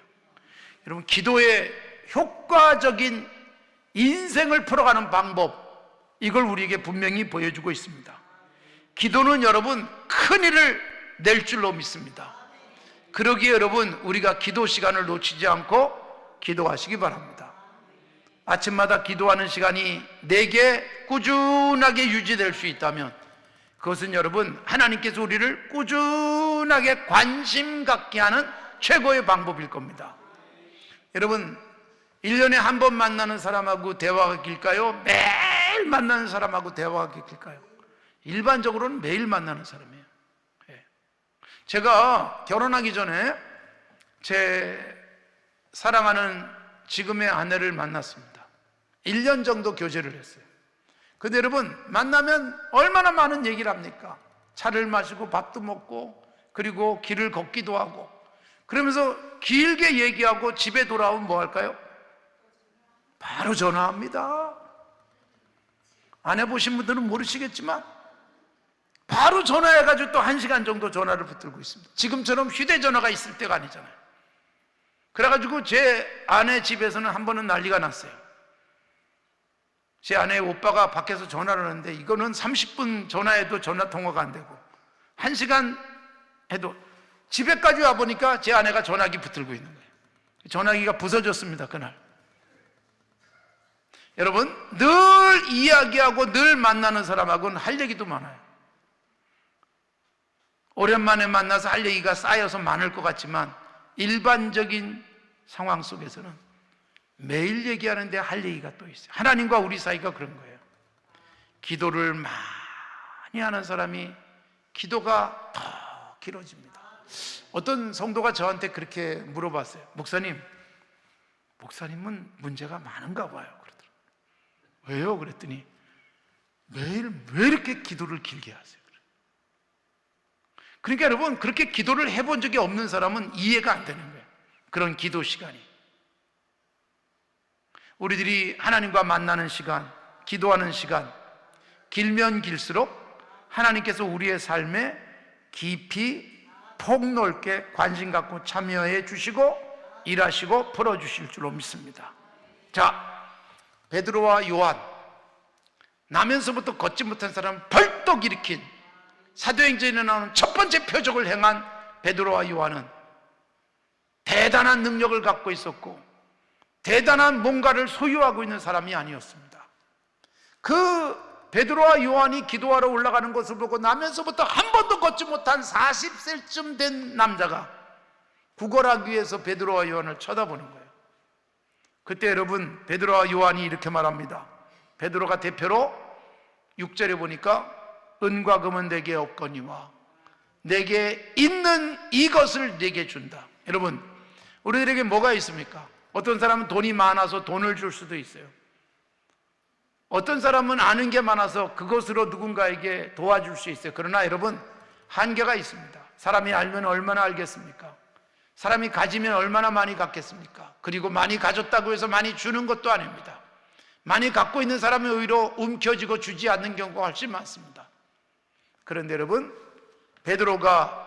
여러분, 기도의 효과적인 인생을 풀어가는 방법, 이걸 우리에게 분명히 보여주고 있습니다. 기도는 여러분 큰 일을 낼 줄로 믿습니다. 그러기에 여러분, 우리가 기도 시간을 놓치지 않고 기도하시기 바랍니다. 아침마다 기도하는 시간이 내게 꾸준하게 유지될 수 있다면 그것은 여러분, 하나님께서 우리를 꾸준하게 관심 갖게 하는 최고의 방법일 겁니다. 여러분, 1년에 한 번 만나는 사람하고 대화가 길까요? 매일 만나는 사람하고 대화가 길까요? 일반적으로는 매일 만나는 사람이에요. 제가 결혼하기 전에 제 사랑하는 지금의 아내를 만났습니다. 1년 정도 교제를 했어요. 근데 여러분, 만나면 얼마나 많은 얘기를 합니까? 차를 마시고 밥도 먹고 그리고 길을 걷기도 하고, 그러면서 길게 얘기하고 집에 돌아오면 뭐 할까요? 바로 전화합니다. 안 해보신 분들은 모르시겠지만 바로 전화해가지고 또 1시간 정도 전화를 붙들고 있습니다. 지금처럼 휴대전화가 있을 때가 아니잖아요. 그래가지고 제 아내 집에서는 한 번은 난리가 났어요. 제 아내의 오빠가 밖에서 전화를 하는데 이거는 30분 전화해도 전화 통화가 안 되고 1시간 해도, 집에까지 와보니까 제 아내가 전화기 붙들고 있는 거예요. 전화기가 부서졌습니다, 그날. 여러분, 늘 이야기하고 늘 만나는 사람하고는 할 얘기도 많아요. 오랜만에 만나서 할 얘기가 쌓여서 많을 것 같지만 일반적인 상황 속에서는 매일 얘기하는데 할 얘기가 또 있어요. 하나님과 우리 사이가 그런 거예요. 기도를 많이 하는 사람이 기도가 더 길어집니다. 어떤 성도가 저한테 그렇게 물어봤어요. 목사님은 문제가 많은가 봐요. 그러더라고요. 왜요? 그랬더니 매일 왜 이렇게 기도를 길게 하세요? 그러니까 여러분, 그렇게 기도를 해본 적이 없는 사람은 이해가 안 되는 거예요. 그런 기도 시간이. 우리들이 하나님과 만나는 시간, 기도하는 시간, 길면 길수록 하나님께서 우리의 삶에 깊이 폭넓게 관심 갖고 참여해 주시고 일하시고 풀어주실 줄로 믿습니다. 자, 베드로와 요한, 나면서부터 걷지 못한 사람을 벌떡 일으킨 사도행전에 나오는 첫 번째 표적을 행한 베드로와 요한은 대단한 능력을 갖고 있었고 대단한 뭔가를 소유하고 있는 사람이 아니었습니다. 그 베드로와 요한이 기도하러 올라가는 것을 보고 나면서부터 한 번도 걷지 못한 40세쯤 된 남자가 구걸하기 위해서 베드로와 요한을 쳐다보는 거예요. 그때 여러분, 베드로와 요한이 이렇게 말합니다. 베드로가 대표로 6절에 보니까 은과 금은 내게 없거니와 내게 있는 이것을 내게 준다. 여러분, 우리들에게 뭐가 있습니까? 어떤 사람은 돈이 많아서 돈을 줄 수도 있어요. 어떤 사람은 아는 게 많아서 그것으로 누군가에게 도와줄 수 있어요. 그러나 여러분, 한계가 있습니다. 사람이 알면 얼마나 알겠습니까? 사람이 가지면 얼마나 많이 갖겠습니까? 그리고 많이 가졌다고 해서 많이 주는 것도 아닙니다. 많이 갖고 있는 사람이 오히려 움켜쥐고 주지 않는 경우가 훨씬 많습니다. 그런데 여러분, 베드로가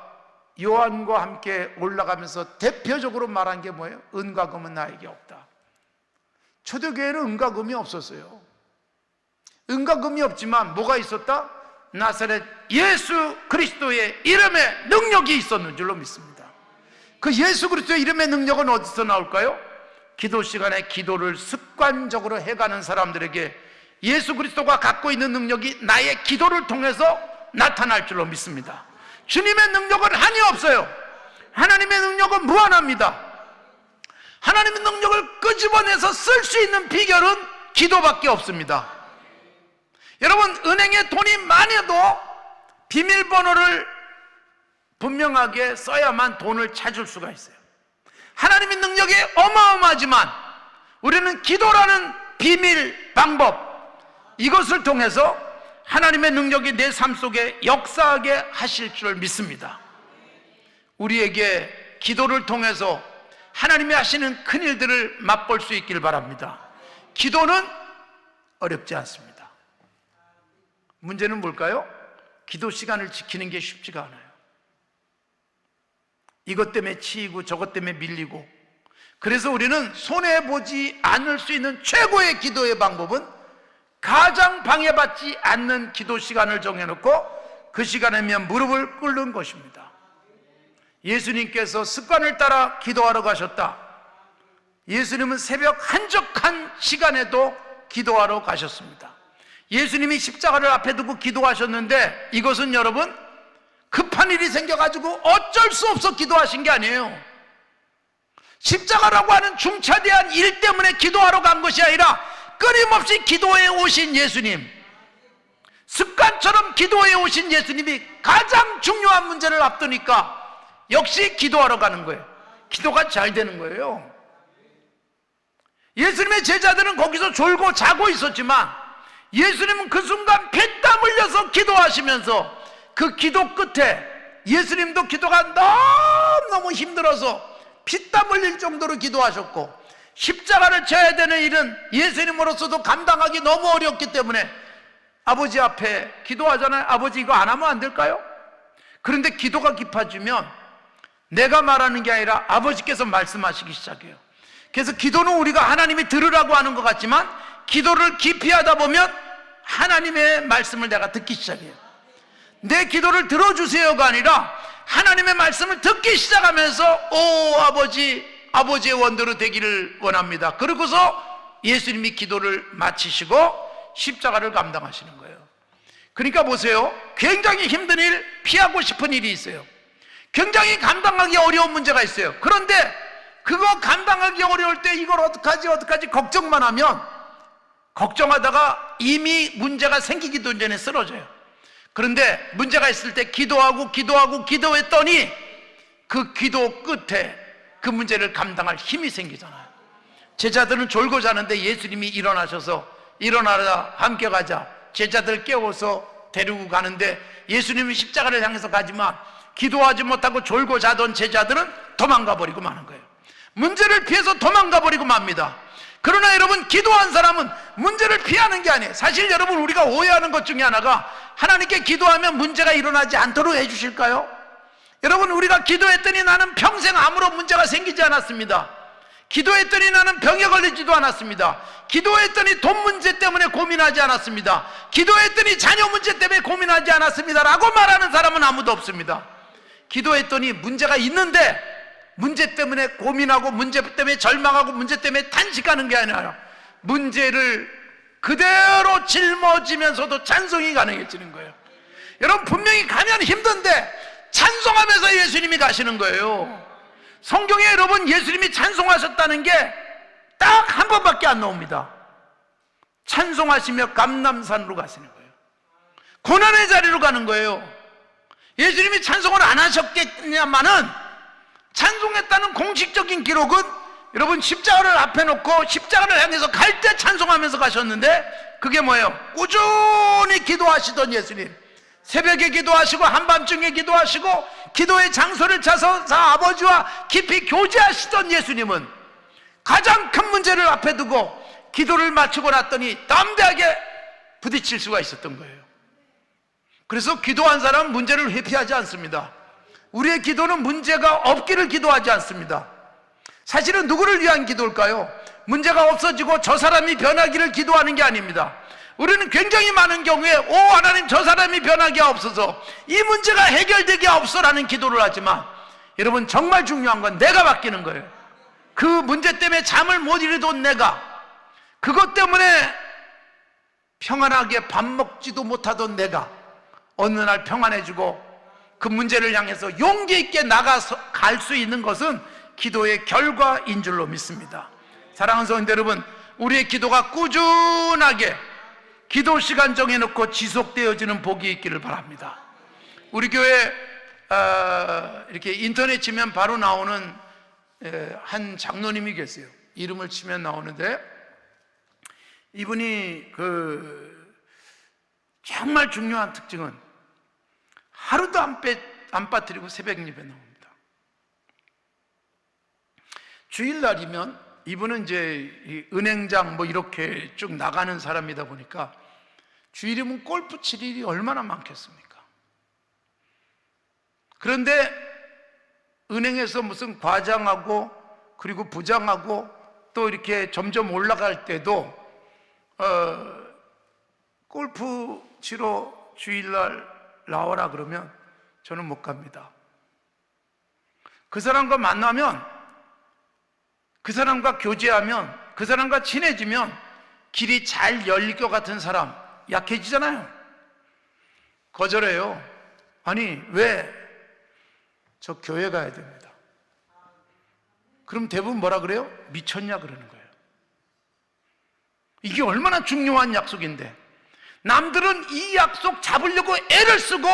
요한과 함께 올라가면서 대표적으로 말한 게 뭐예요? 은과 금은 나에게 없다. 초대교회는 은과 금이 없었어요. 은과 금이 없지만 뭐가 있었다? 나사렛 예수 그리스도의 이름에 능력이 있었는 줄로 믿습니다. 그 예수 그리스도의 이름의 능력은 어디서 나올까요? 기도 시간에 기도를 습관적으로 해가는 사람들에게 예수 그리스도가 갖고 있는 능력이 나의 기도를 통해서 나타날 줄로 믿습니다. 주님의 능력은 한이 없어요. 하나님의 능력은 무한합니다. 하나님의 능력을 끄집어내서 쓸 수 있는 비결은 기도밖에 없습니다. 여러분, 은행에 돈이 많아도 비밀번호를 분명하게 써야만 돈을 찾을 수가 있어요. 하나님의 능력이 어마어마하지만 우리는 기도라는 비밀 방법, 이것을 통해서 하나님의 능력이 내 삶 속에 역사하게 하실 줄 믿습니다. 우리에게 기도를 통해서 하나님이 하시는 큰 일들을 맛볼 수 있길 바랍니다. 기도는 어렵지 않습니다. 문제는 뭘까요? 기도 시간을 지키는 게 쉽지가 않아요. 이것 때문에 치이고 저것 때문에 밀리고, 그래서 우리는 손해보지 않을 수 있는 최고의 기도의 방법은 가장 방해받지 않는 기도 시간을 정해놓고 그 시간에면 무릎을 꿇는 것입니다. 예수님께서 습관을 따라 기도하러 가셨다. 예수님은 새벽 한적한 시간에도 기도하러 가셨습니다. 예수님이 십자가를 앞에 두고 기도하셨는데 이것은 여러분 급한 일이 생겨가지고 어쩔 수 없어 기도하신 게 아니에요. 십자가라고 하는 중차대한 일 때문에 기도하러 간 것이 아니라 끊임없이 기도해 오신 예수님, 습관처럼 기도해 오신 예수님이 가장 중요한 문제를 앞두니까 역시 기도하러 가는 거예요. 기도가 잘 되는 거예요. 예수님의 제자들은 거기서 졸고 자고 있었지만 예수님은 그 순간 피땀 흘려서 기도하시면서 그 기도 끝에 예수님도 기도가 너무너무 힘들어서 피땀 흘릴 정도로 기도하셨고, 십자가를 져야 되는 일은 예수님으로서도 감당하기 너무 어렵기 때문에 아버지 앞에 기도하잖아요. 아버지 이거 안 하면 안 될까요? 그런데 기도가 깊어지면 내가 말하는 게 아니라 아버지께서 말씀하시기 시작해요. 그래서 기도는 우리가 하나님이 들으라고 하는 것 같지만 기도를 깊이 하다 보면 하나님의 말씀을 내가 듣기 시작해요. 내 기도를 들어주세요가 아니라 하나님의 말씀을 듣기 시작하면서 오 아버지의 원대로 되기를 원합니다. 그러고서 예수님이 기도를 마치시고 십자가를 감당하시는 거예요. 그러니까 보세요, 굉장히 힘든 일, 피하고 싶은 일이 있어요. 굉장히 감당하기 어려운 문제가 있어요. 그런데 그거 감당하기 어려울 때 이걸 어떡하지 걱정만 하면 걱정하다가 이미 문제가 생기기도 전에 쓰러져요. 그런데 문제가 있을 때 기도했더니 그 기도 끝에 그 문제를 감당할 힘이 생기잖아요. 제자들은 졸고 자는데 예수님이 일어나셔서 일어나라 함께 가자, 제자들 깨워서 데리고 가는데 예수님이 십자가를 향해서 가지만 기도하지 못하고 졸고 자던 제자들은 도망가 버리고 마는 거예요. 문제를 피해서 도망가 버리고 맙니다. 그러나 여러분, 기도한 사람은 문제를 피하는 게 아니에요. 사실 여러분, 우리가 오해하는 것 중에 하나가 하나님께 기도하면 문제가 일어나지 않도록 해주실까요? 여러분, 우리가 기도했더니 나는 평생 아무런 문제가 생기지 않았습니다. 기도했더니 나는 병에 걸리지도 않았습니다. 기도했더니 돈 문제 때문에 고민하지 않았습니다. 기도했더니 자녀 문제 때문에 고민하지 않았습니다 라고 말하는 사람은 아무도 없습니다. 기도했더니 문제가 있는데 문제 때문에 고민하고 문제 때문에 절망하고 문제 때문에 탄식하는 게 아니라 문제를 그대로 짊어지면서도 찬송이 가능해지는 거예요. 여러분, 분명히 가면 힘든데 찬송하면서 예수님이 가시는 거예요. 성경에 여러분, 예수님이 찬송하셨다는 게 딱 한 번밖에 안 나옵니다. 찬송하시며 감람산으로 가시는 거예요. 고난의 자리로 가는 거예요. 예수님이 찬송을 안 하셨겠냐마는 찬송했다는 공식적인 기록은 여러분 십자가를 앞에 놓고 십자가를 향해서 갈 때 찬송하면서 가셨는데 그게 뭐예요? 꾸준히 기도하시던 예수님, 새벽에 기도하시고 한밤중에 기도하시고 기도의 장소를 찾아서 아버지와 깊이 교제하시던 예수님은 가장 큰 문제를 앞에 두고 기도를 마치고 났더니 담대하게 부딪힐 수가 있었던 거예요. 그래서 기도한 사람은 문제를 회피하지 않습니다. 우리의 기도는 문제가 없기를 기도하지 않습니다. 사실은 누구를 위한 기도일까요? 문제가 없어지고 저 사람이 변하기를 기도하는 게 아닙니다. 우리는 굉장히 많은 경우에 오 하나님 저 사람이 변하게 하옵소서, 이 문제가 해결되게 하옵소서라는 기도를 하지만 여러분 정말 중요한 건 내가 바뀌는 거예요. 그 문제 때문에 잠을 못 이루던 내가, 그것 때문에 평안하게 밥 먹지도 못하던 내가 어느 날 평안해지고 그 문제를 향해서 용기 있게 나가서 갈 수 있는 것은 기도의 결과인 줄로 믿습니다. 사랑하는 성도 여러분, 우리의 기도가 꾸준하게 기도 시간 정해놓고 지속되어지는 복이 있기를 바랍니다. 우리 교회 이렇게 인터넷 치면 바로 나오는 한 장로님이 계세요. 이름을 치면 나오는데 이분이 정말 중요한 특징은 하루도 안 빠뜨리고 새벽 예배 나옵니다. 주일날이면 이분은 이제 은행장 뭐 이렇게 쭉 나가는 사람이다 보니까 주일이면 골프 칠 일이 얼마나 많겠습니까? 그런데 은행에서 무슨 과장하고 그리고 부장하고 또 이렇게 점점 올라갈 때도 골프 치러 주일날 나와라 그러면 저는 못 갑니다. 그 사람과 만나면, 그 사람과 교제하면, 그 사람과 친해지면 길이 잘 열릴 것 같은 사람 약해지잖아요. 거절해요. 아니 왜? 저 교회 가야 됩니다. 그럼 대부분 뭐라 그래요? 미쳤냐 그러는 거예요. 이게 얼마나 중요한 약속인데 남들은 이 약속 잡으려고 애를 쓰고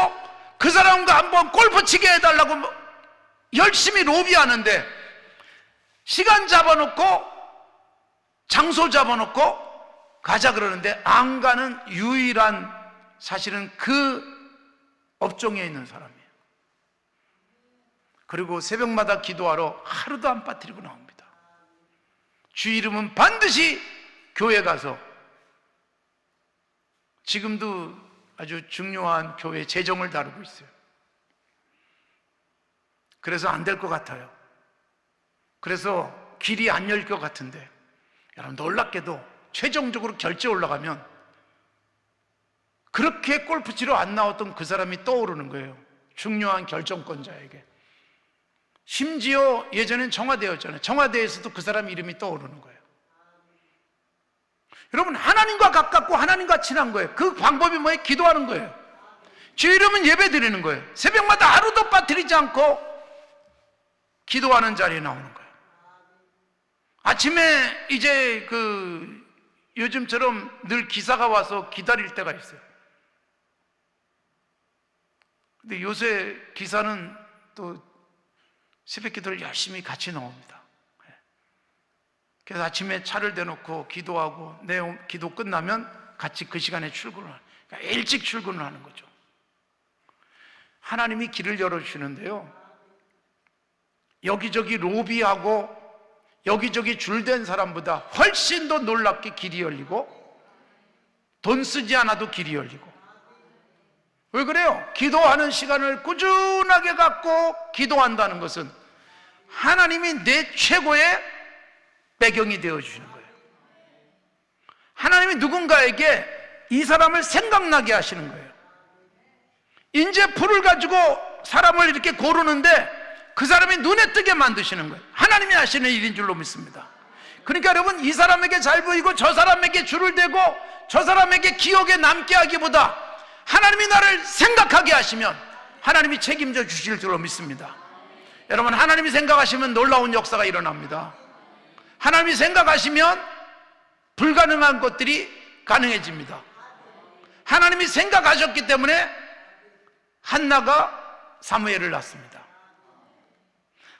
그 사람과 한번 골프 치게 해달라고 열심히 로비하는데 시간 잡아놓고 장소 잡아놓고 가자 그러는데 안 가는 유일한 사실은 그 업종에 있는 사람이에요. 그리고 새벽마다 기도하러 하루도 안 빠뜨리고 나옵니다. 주일이면 반드시 교회 가서 지금도 아주 중요한 교회 재정을 다루고 있어요. 그래서 안 될 것 같아요. 그래서 길이 안 열릴 것 같은데 여러분 놀랍게도 최종적으로 결제 올라가면 그렇게 골프 치러 안 나왔던 그 사람이 떠오르는 거예요. 중요한 결정권자에게. 심지어 예전엔 청와대였잖아요. 청와대에서도 그 사람 이름이 떠오르는 거예요. 여러분 하나님과 가깝고 하나님과 친한 거예요. 그 방법이 뭐예요? 기도하는 거예요. 주일이면 예배 드리는 거예요. 새벽마다 하루도 빠뜨리지 않고 기도하는 자리에 나오는 거예요. 아침에 이제 요즘처럼 늘 기사가 와서 기다릴 때가 있어요. 근데 요새 기사는 또 새벽 기도를 열심히 같이 나옵니다. 그래서 아침에 차를 대놓고 기도하고 내 기도 끝나면 같이 그 시간에 출근을 하는, 그러니까 일찍 출근을 하는 거죠. 하나님이 길을 열어주시는데요, 여기저기 로비하고 여기저기 줄댄 사람보다 훨씬 더 놀랍게 길이 열리고 돈 쓰지 않아도 길이 열리고. 왜 그래요? 기도하는 시간을 꾸준하게 갖고 기도한다는 것은 하나님이 내 최고의 배경이 되어주시는 거예요. 하나님이 누군가에게 이 사람을 생각나게 하시는 거예요. 이제 불을 가지고 사람을 이렇게 고르는데 그 사람이 눈에 뜨게 만드시는 거예요. 하나님이 하시는 일인 줄로 믿습니다. 그러니까 여러분 이 사람에게 잘 보이고 저 사람에게 줄을 대고 저 사람에게 기억에 남게 하기보다 하나님이 나를 생각하게 하시면 하나님이 책임져 주실 줄로 믿습니다. 여러분 하나님이 생각하시면 놀라운 역사가 일어납니다. 하나님이 생각하시면 불가능한 것들이 가능해집니다. 하나님이 생각하셨기 때문에 한나가 사무엘을 낳습니다.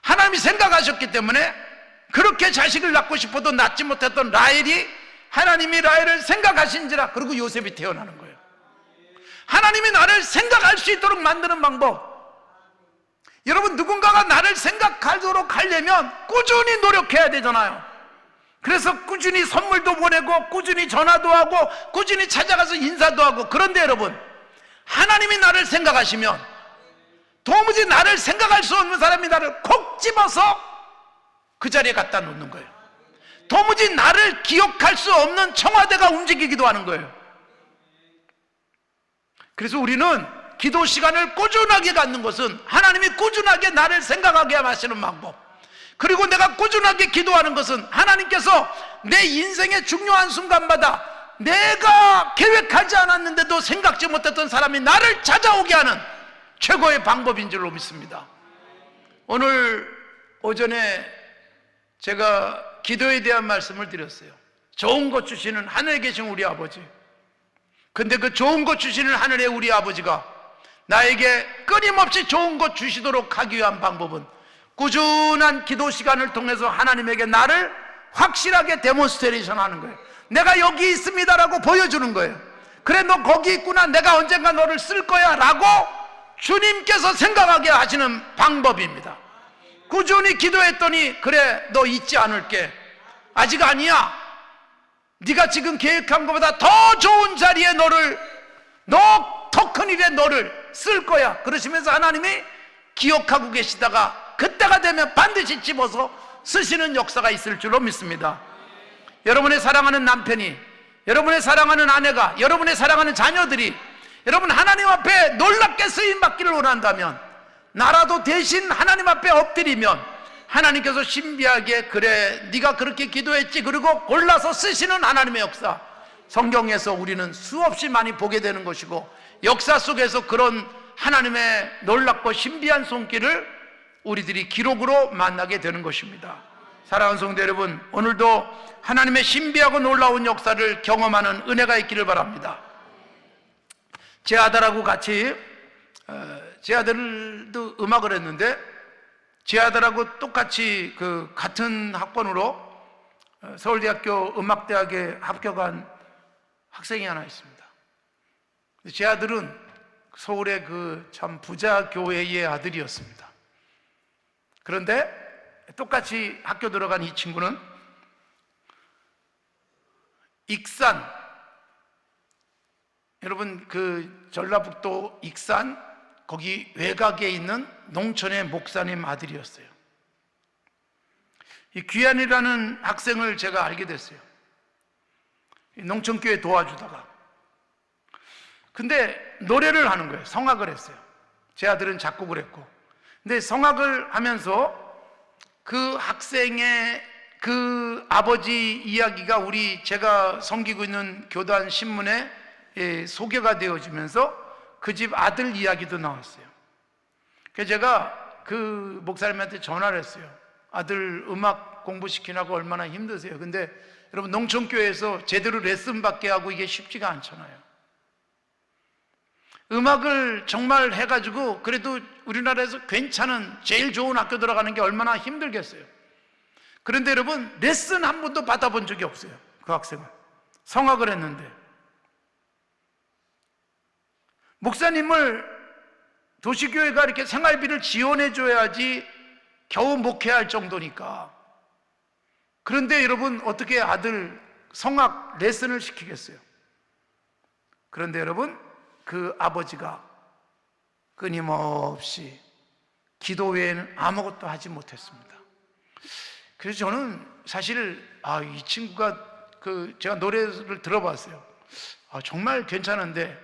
하나님이 생각하셨기 때문에 그렇게 자식을 낳고 싶어도 낳지 못했던 라헬이 하나님이 라헬을 생각하신지라 그리고 요셉이 태어나는 거예요. 하나님이 나를 생각할 수 있도록 만드는 방법, 여러분 누군가가 나를 생각하도록 하려면 꾸준히 노력해야 되잖아요. 그래서 꾸준히 선물도 보내고 꾸준히 전화도 하고 꾸준히 찾아가서 인사도 하고. 그런데 여러분 하나님이 나를 생각하시면 도무지 나를 생각할 수 없는 사람이 나를 콕 집어서 그 자리에 갖다 놓는 거예요. 도무지 나를 기억할 수 없는 청와대가 움직이기도 하는 거예요. 그래서 우리는 기도 시간을 꾸준하게 갖는 것은 하나님이 꾸준하게 나를 생각하게 하시는 방법, 그리고 내가 꾸준하게 기도하는 것은 하나님께서 내 인생의 중요한 순간마다 내가 계획하지 않았는데도 생각지 못했던 사람이 나를 찾아오게 하는 최고의 방법인 줄로 믿습니다. 오늘 오전에 제가 기도에 대한 말씀을 드렸어요. 좋은 것 주시는 하늘에 계신 우리 아버지, 근데 그 좋은 것 주시는 하늘의 우리 아버지가 나에게 끊임없이 좋은 것 주시도록 하기 위한 방법은 꾸준한 기도 시간을 통해서 하나님에게 나를 확실하게 데몬스트레이션 하는 거예요. 내가 여기 있습니다라고 보여주는 거예요. 그래, 너 거기 있구나, 내가 언젠가 너를 쓸 거야 라고 주님께서 생각하게 하시는 방법입니다. 꾸준히 기도했더니, 그래, 너 잊지 않을게, 아직 아니야, 네가 지금 계획한 것보다 더 좋은 자리에 너를, 너 더 큰 일에 너를 쓸 거야, 그러시면서 하나님이 기억하고 계시다가 그때가 되면 반드시 집어서 쓰시는 역사가 있을 줄로 믿습니다. 여러분의 사랑하는 남편이, 여러분의 사랑하는 아내가, 여러분의 사랑하는 자녀들이 여러분 하나님 앞에 놀랍게 쓰임받기를 원한다면, 나라도 대신 하나님 앞에 엎드리면 하나님께서 신비하게, 그래, 네가 그렇게 기도했지, 그리고 골라서 쓰시는 하나님의 역사, 성경에서 우리는 수없이 많이 보게 되는 것이고, 역사 속에서 그런 하나님의 놀랍고 신비한 손길을 우리들이 기록으로 만나게 되는 것입니다. 사랑하는 성도 여러분, 오늘도 하나님의 신비하고 놀라운 역사를 경험하는 은혜가 있기를 바랍니다. 제 아들하고 같이, 제 아들도 음악을 했는데, 제 아들하고 똑같이 같은 학번으로 서울대학교 음악대학에 합격한 학생이 하나 있습니다. 제 아들은 서울의 참 부자 교회의 아들이었습니다. 그런데 똑같이 학교 들어간 이 친구는 익산, 여러분 전라북도 익산 거기 외곽에 있는 농촌의 목사님 아들이었어요. 이 귀한이라는 학생을 제가 알게 됐어요. 농촌교회 도와주다가. 근데 노래를 하는 거예요. 성악을 했어요. 제 아들은 작곡을 했고. 근데 성악을 하면서 그 학생의 그 아버지 이야기가 제가 섬기고 있는 교단 신문에 소개가 되어지면서 그 집 아들 이야기도 나왔어요. 그래서 제가 그 목사님한테 전화를 했어요. 아들 음악 공부시키라고 얼마나 힘드세요. 근데 여러분, 농촌교회에서 제대로 레슨 받게 하고 이게 쉽지가 않잖아요. 음악을 정말 해가지고 그래도 우리나라에서 괜찮은 제일 좋은 학교 들어가는 게 얼마나 힘들겠어요. 그런데 여러분, 레슨 한 번도 받아본 적이 없어요. 그 학생은 성악을 했는데, 목사님을 도시교회가 이렇게 생활비를 지원해 줘야지 겨우 목회할 정도니까. 그런데 여러분, 어떻게 아들 성악 레슨을 시키겠어요? 그런데 여러분, 그 아버지가 끊임없이 기도 외에는 아무것도 하지 못했습니다. 그래서 저는 사실 이 친구가 제가 노래를 들어봤어요. 정말 괜찮은데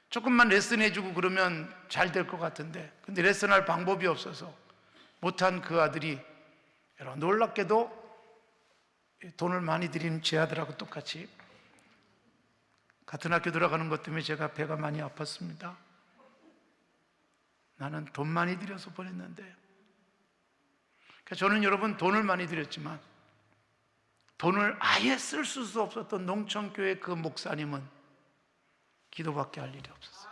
조금만 레슨해주고 그러면 잘 될 것 같은데, 근데 레슨할 방법이 없어서 못한 그 아들이 놀랍게도 돈을 많이 들인 제 아들하고 똑같이 같은 학교 들어가는 것 때문에 제가 배가 많이 아팠습니다. 나는 돈 많이 들여서 보냈는데. 그러니까 저는 여러분, 돈을 많이 들였지만 돈을 아예 쓸 수 없었던 농촌교회 그 목사님은 기도밖에 할 일이 없었어요.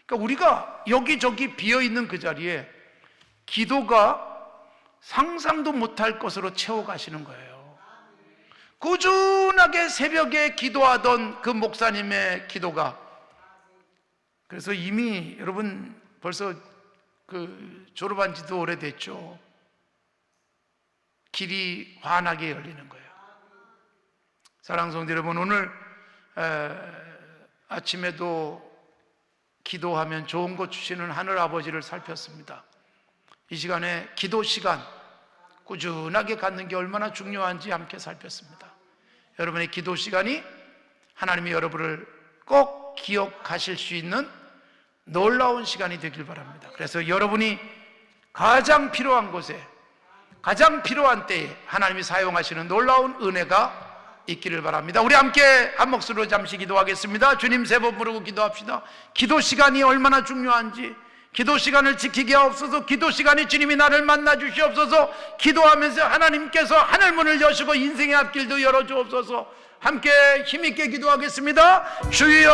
그러니까 우리가 여기저기 비어있는 그 자리에 기도가 상상도 못할 것으로 채워가시는 거예요. 꾸준하게 새벽에 기도하던 그 목사님의 기도가, 그래서 이미 여러분 벌써 졸업한 지도 오래됐죠. 길이 환하게 열리는 거예요. 사랑하는 성도 여러분, 오늘 아침에도 기도하면 좋은 것 주시는 하늘 아버지를 살폈습니다. 이 시간에 기도 시간 꾸준하게 갖는 게 얼마나 중요한지 함께 살폈습니다. 여러분의 기도 시간이 하나님이 여러분을 꼭 기억하실 수 있는 놀라운 시간이 되길 바랍니다. 그래서 여러분이 가장 필요한 곳에, 가장 필요한 때에 하나님이 사용하시는 놀라운 은혜가 있기를 바랍니다. 우리 함께 한 목소리로 잠시 기도하겠습니다. 주님, 세 번 부르고 기도합시다. 기도 시간이 얼마나 중요한지, 기도 시간을 지키게 하옵소서. 기도 시간에 주님이 나를 만나 주시옵소서. 기도하면서 하나님께서 하늘문을 여시고 인생의 앞길도 열어주옵소서. 함께 힘있게 기도하겠습니다. 주여